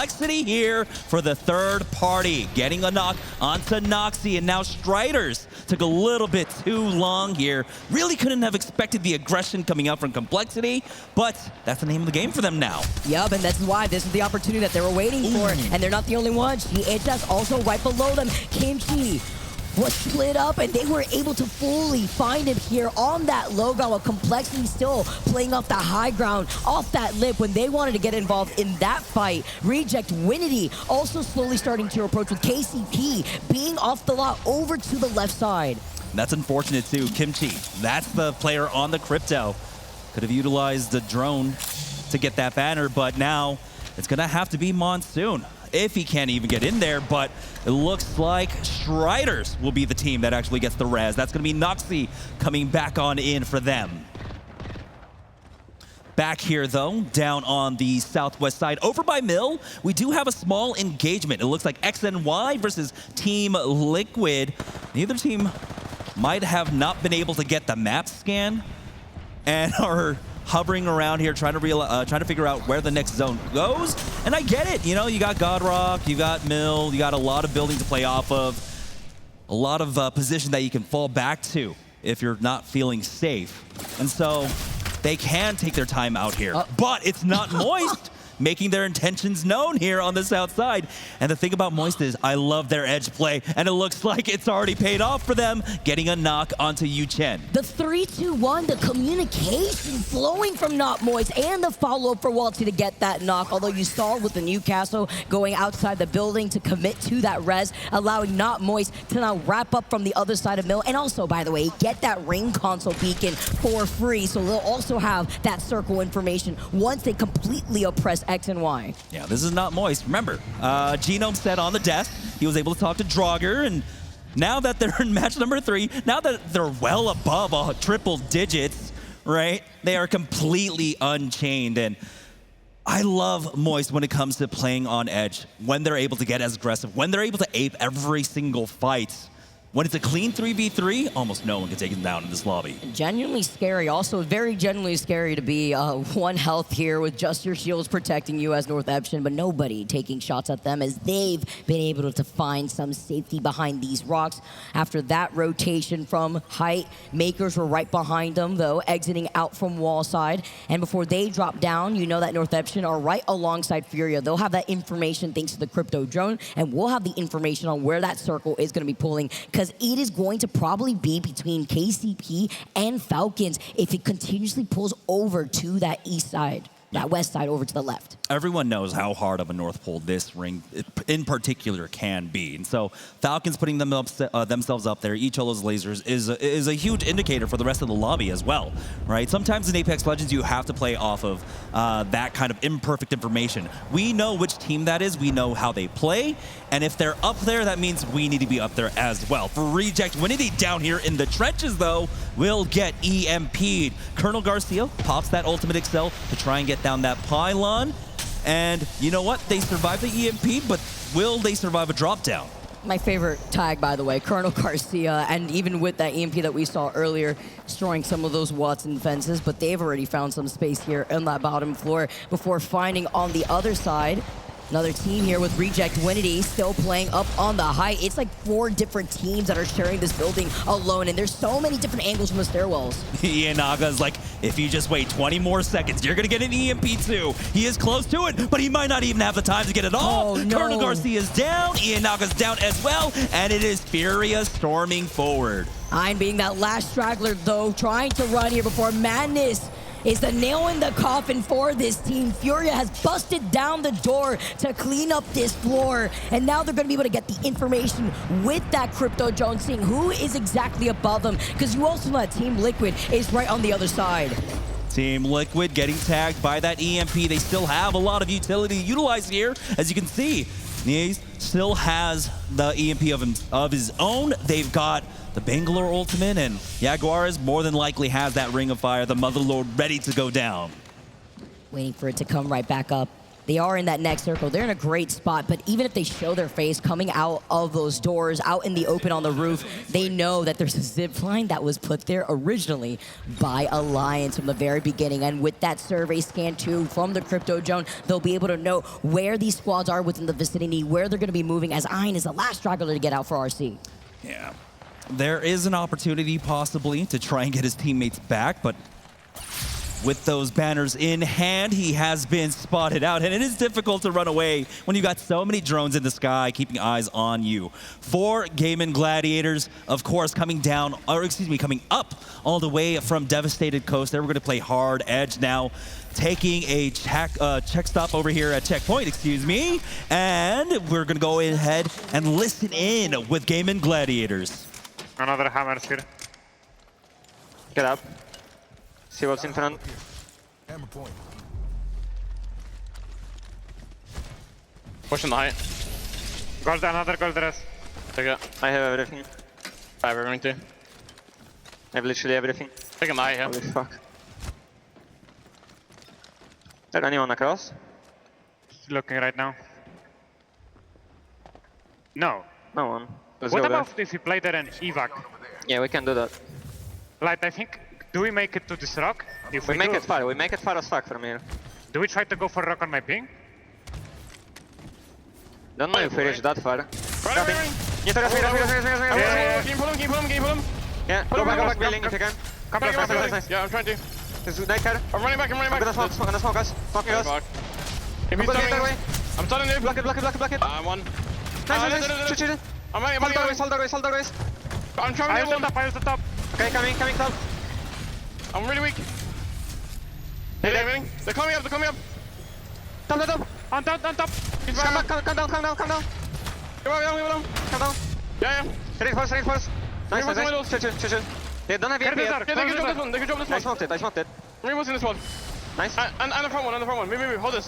complexity here for the third party. Getting a knock onto Noxy, and now Striders took a little bit too long here. Really couldn't have expected the aggression coming out from complexity, but that's the name of the game for them now. Yup, and that's why this is the opportunity that they were waiting for, and they're not the only ones. GHS also right below them. Kimchi was split up, and they were able to fully find him here on that low ground, while Complexity still playing off the high ground, off that lip when they wanted to get involved in that fight. Reject Winity also slowly starting to approach, with KCP being off the lot over to the left side. That's unfortunate too. Kimchi, that's the player on the crypto. Could have utilized the drone to get that banner, but now it's gonna have to be Monsoon if he can't even get in there. But it looks like Striders will be the team that actually gets the res. That's gonna be Noxy coming back on in for them. Back here though, down on the southwest side, over by Mill, we do have a small engagement. It looks like XNY versus Team Liquid. Neither team might have not been able to get the map scan and are hovering around here trying to figure out where the next zone goes. And I get it, you know, you got Godrock, you got Mill, you got a lot of building to play off of, a lot of position that you can fall back to if you're not feeling safe. And so they can take their time out here, but it's not Moist making their intentions known here on the south side. And the thing about Moist is I love their edge play, and it looks like it's already paid off for them, getting a knock onto Yu Chen. The 3-2-1, the communication flowing from Not Moist, and the follow-up for Walty to get that knock, although you saw with the Newcastle going outside the building to commit to that res, allowing Not Moist to now wrap up from the other side of Mill, and also, by the way, get that ring console beacon for free, so they'll also have that circle information once they completely oppress X and Y. Yeah, this is Not Moist. Remember, Genome said on the desk he was able to talk to Draugr, and now that they're in match number 3, now that they're well above triple digits, right, they are completely unchained. And I love Moist when it comes to playing on edge, when they're able to get as aggressive, when they're able to ape every single fight. When it's a clean 3v3, almost no one can take them down in this lobby. Genuinely scary. Also, very genuinely scary to be 1 health here with just your shields protecting you as North Epson, but nobody taking shots at them as they've been able to find some safety behind these rocks. After that rotation from height, Makers were right behind them, though, exiting out from wall side. And before they drop down, you know that North Epson are right alongside Furia. They'll have that information thanks to the crypto drone, and we'll have the information on where that circle is going to be pulling, because it is going to probably be between KCP and Falcons if it continuously pulls over to that east side, that west side over to the left. Everyone knows how hard of a North Pole this ring in particular can be. And so Falcons putting themselves up there, each of those lasers, is a huge indicator for the rest of the lobby as well, right? Sometimes in Apex Legends, you have to play off of that kind of imperfect information. We know which team that is. We know how they play. And if they're up there, that means we need to be up there as well. For Reject, Winity down here in the trenches, though, will get EMP'd. Colonel Garcia pops that ultimate Excel to try and get down that pylon. And you know what? They survived the EMP, but will they survive a drop down? My favorite tag, by the way, Colonel Garcia, and even with that EMP that we saw earlier, destroying some of those Watson fences, but they've already found some space here on that bottom floor before finding on the other side another team here with Reject Winity still playing up on the height. It's like 4 different teams that are sharing this building alone, and there's so many different angles from the stairwells. Ianaga's like, if you just wait 20 more seconds, you're gonna get an EMP too. He is close to it, but he might not even have the time to get it all. Oh, no. Colonel Garcia's down, Ianaga's down as well, and it is Furia storming forward. I'm being that last straggler, though, trying to run here before Madness is the nail in the coffin for this team. Furia has busted down the door to clean up this floor, and now they're going to be able to get the information with that crypto drone, seeing who is exactly above them, because you also know that Team Liquid is right on the other side. Team Liquid getting tagged by that EMP. They still have a lot of utility utilized here, as you can see. Nies still has the EMP of his own. They've got the Bangalore ultimate, and Jaguares more than likely has that Ring of Fire, the Motherlode ready to go down. Waiting for it to come right back up. They are in that next circle. They're in a great spot, but even if they show their face coming out of those doors, out in the open on the roof, they know that there's a zip line that was put there originally by Alliance from the very beginning. And with that survey scan too from the crypto drone, they'll be able to know where these squads are within the vicinity, where they're going to be moving, as Ein is the last straggler to get out for RC. Yeah. There is an opportunity possibly to try and get his teammates back, but with those banners in hand, he has been spotted out, and it is difficult to run away when you've got so many drones in the sky keeping eyes on you. For Gaming Gladiators, of course, coming up all the way from Devastated Coast. They were going to play hard edge now, taking a check stop over here at Checkpoint, and we're going to go ahead and listen in with Gaming Gladiators. Another hammer here. Get up. See what's in front. Hammer point. Pushing the height. Gold, another gold dress. Take it. I have everything. I have everything too. I have literally everything. Taking the height here. Holy fuck. Is there anyone across? Looking right now. No. No one. Let's What go there. about if we play there and evac? Yeah, we can do that. Like, I think, do we make it to this rock? If We make do, it far. We make it far as fuck from here. do we try to go for rock on my ping? Don't know if we reach that far. Right. Get to Yeah. Can you pull him? Yeah, go back building if you can. Come Back, back, back, back, back. Yeah, I'm trying to. This is nice car. I'm running back. I'm gonna smoke us. Smoking us. Fuck. If I'm he's gonna get that way. turning, I'm turning it. Block it. I'm one. Nice. Shoot. I'm running. Hold the race. I'm trying I to use hit the one. top, I use the top. Okay, coming top. I'm really weak. Hey, Hitting. They're coming up. Top. On top. He's Come back. down. Come on. Come down. Yeah. Reinforce. Nice. Reinforce. Shoot. They don't have Here EMP they yet. are. Yeah, they can drop this one. They can drop this I one. smoked it. Reinforce in this one. Nice. And the front one. Move. Hold this.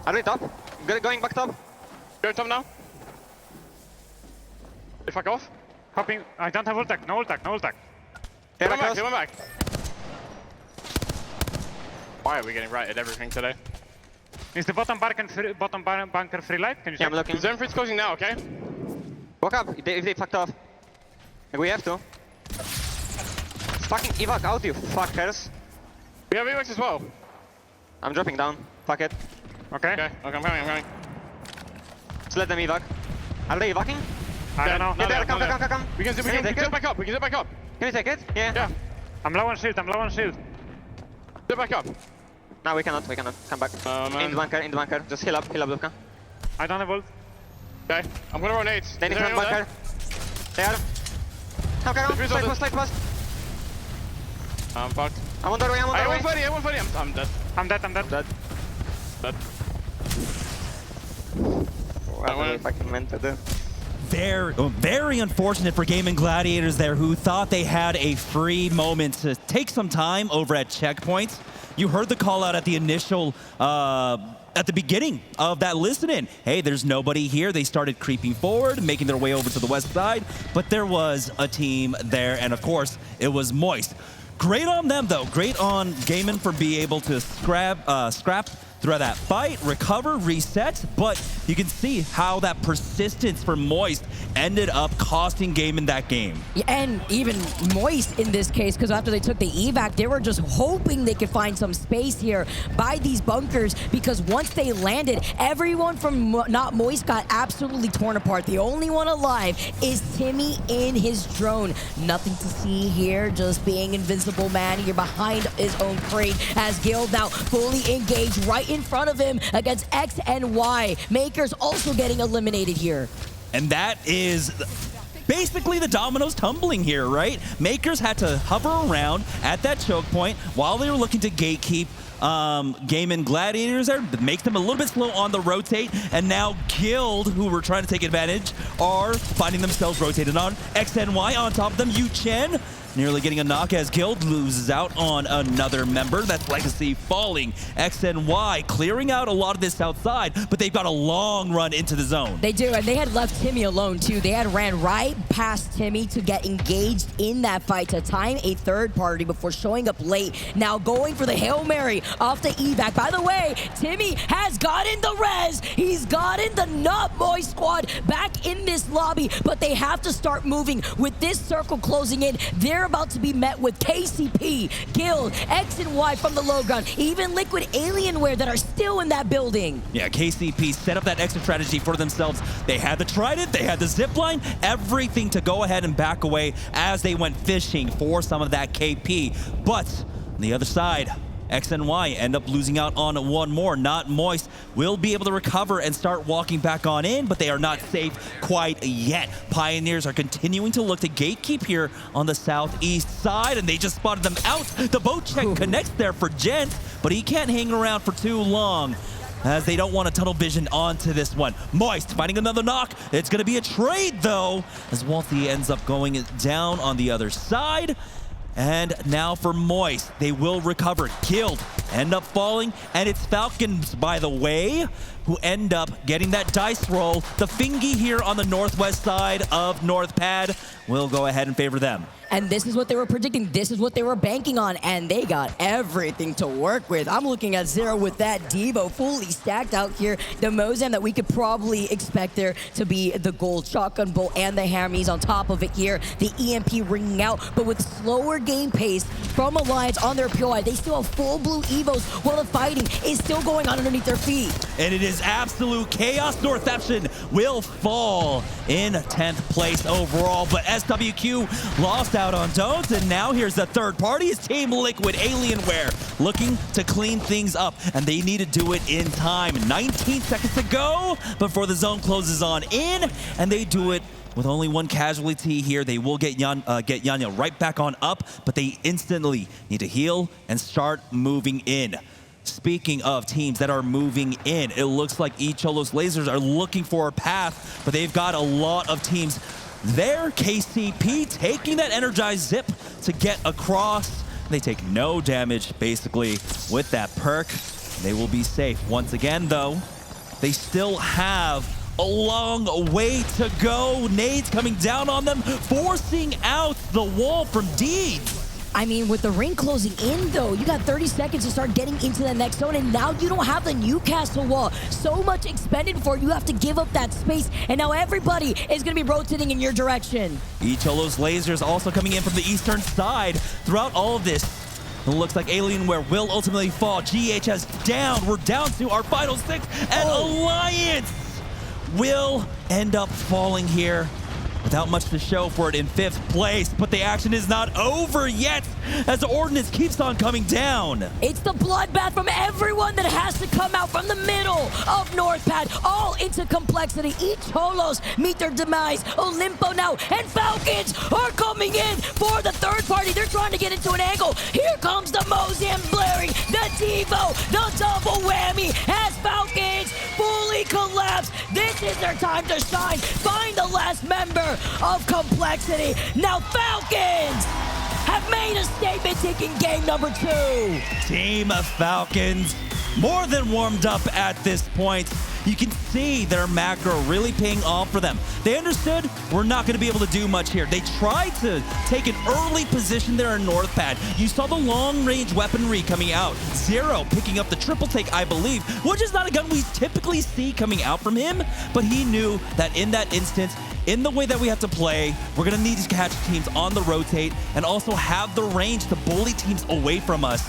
Are we top? Going back top. Go top now. They fuck off. Hopping. I don't have ultac. No ultac. Here Come across. back. Why are we getting right at everything today? Is the bottom bunker free light? Can you Yeah, check? I'm looking. Zenfrid's closing now, okay? Walk up if they fucked off. Like we have to. Fucking evac out, you fuckers. We have AWACS as well. I'm dropping down. Fuck it. Okay. I'm coming. Just let them evac. Are they evacing? I don't know. Yeah, there. no, no. Come. We can zip back up. Can you take it? Yeah. Yeah. I'm low on shield. Zip back up. No, we cannot. Come back. Man. In the bunker. Just heal up, Lubka. I don't have ult. Okay. I'm gonna run 8. They need Is there front anyone bunker. They are. Come. Defuse all Slide pass. there? I'm fucked. I'm on the way. I won't fight it. I'm dead. I'm dead. Dead. Dead. What are we went. fucking meant to do? Very unfortunate for Gaming Gladiators there, who thought they had a free moment to take some time over at Checkpoint. You heard the call out at the initial, at the beginning of that listen-in. Hey, there's nobody here. They started creeping forward, making their way over to the west side, but there was a team there, and of course, it was Moist. Great on them, though. Great on Gaming for being able to scrap throughout that fight, recover, reset, but you can see how that persistence for Moist ended up costing Game in that game. Yeah, and even Moist in this case, because after they took the evac, they were just hoping they could find some space here by these bunkers, because once they landed, everyone from not Moist got absolutely torn apart. The only one alive is Timmy in his drone. Nothing to see here, just being invincible man here behind his own crate, as Guild now fully engaged right in front of him against X and Y. Makers also getting eliminated here. And that is basically the dominoes tumbling here, right? Makers had to hover around at that choke point while they were looking to gatekeep Gaming Gladiators there, makes them a little bit slow on the rotate, and now Guild, who were trying to take advantage, are finding themselves rotated on. XNY on top of them, Yu Chen nearly getting a knock as Guild loses out on another member. That's Legacy falling. X and Y clearing out a lot of this outside, but they've got a long run into the zone. They do, and they had left Timmy alone too. They had ran right past Timmy to get engaged in that fight to time a third party before showing up late. Now going for the Hail Mary off the evac. By the way, Timmy has gotten the res. He's gotten the Not Moist squad back in this lobby, but they have to start moving. With this circle closing in, they're about to be met with KCP, Guild, X and Y from the low ground, even Liquid Alienware that are still in that building. Yeah, KCP set up that extra strategy for themselves. They had the trident, they had the zipline, everything to go ahead and back away as they went fishing for some of that KP. But on the other side, X and Y end up losing out on one more. Not Moist will be able to recover and start walking back on in, but they are not safe quite yet. Pioneers are continuing to look to gatekeep here on the southeast side, and they just spotted them out. The boat check connects there for Gent, but he can't hang around for too long, as they don't want to tunnel vision onto this one. Moist finding another knock. It's going to be a trade, though, as Walthy ends up going down on the other side. And now for Moist, they will recover. Guild end up falling, and it's Falcons, by the way, who end up getting that dice roll. The Fingy here on the northwest side of North Pad will go ahead and favor them. And this is what they were predicting. This is what they were banking on, and they got everything to work with. I'm looking at Zero with that Devo fully stacked out here. The Mozam that we could probably expect there to be the gold shotgun bolt and the hammies on top of it here. The EMP ringing out, but with slower game pace from Alliance on their POI, they still have full blue Evos while the fighting is still going on underneath their feet. And it is absolute chaos. Northeption will fall in 10th place overall, but SWQ lost out on Dones, and now here's the third party. Is Team Liquid Alienware looking to clean things up, and they need to do it in time. 19 seconds to go before the zone closes on in, and they do it with only one casualty here. They will get Yanya right back on up, but they instantly need to heal and start moving in. Speaking of teams that are moving in, it looks like Icholo's Lasers are looking for a path, but they've got a lot of teams there. KCP taking that energized zip to get across. They take no damage, basically, with that perk. They will be safe. Once again, though, they still have a long way to go. Nades coming down on them, forcing out the wall from Deeds. I mean, with the ring closing in, though, you got 30 seconds to start getting into the next zone, and now you don't have the Newcastle wall. So much expended for it, you have to give up that space, and now everybody is going to be rotating in your direction. Icholo's Lasers also coming in from the eastern side throughout all of this. It looks like Alienware will ultimately fall. GHS down. We're down to our final 6, and Alliance will end up falling here without much to show for it in 5th place, but the action is not over yet as the Ordnance keeps on coming down. It's the bloodbath from everyone that has to come out from the middle of North Pad, all into complexity. Each Holos meet their demise. Olimpo now, and Falcons are coming in for the third party. They're trying to get into an angle. Here comes the Mozam blaring, the Devo, the double whammy as Falcons fully collapse. This is their time to shine. Find the last member of complexity. Now Falcons have made a statement taking game number 2. Team of Falcons more than warmed up at this point. You can see their macro really paying off for them. They understood we're not going to be able to do much here. They tried to take an early position there in North Pad. You saw the long-range weaponry coming out. Zero picking up the triple take, I believe, which is not a gun we typically see coming out from him, but he knew that in that instance, in the way that we have to play, we're going to need to catch teams on the rotate and also have the range to bully teams away from us.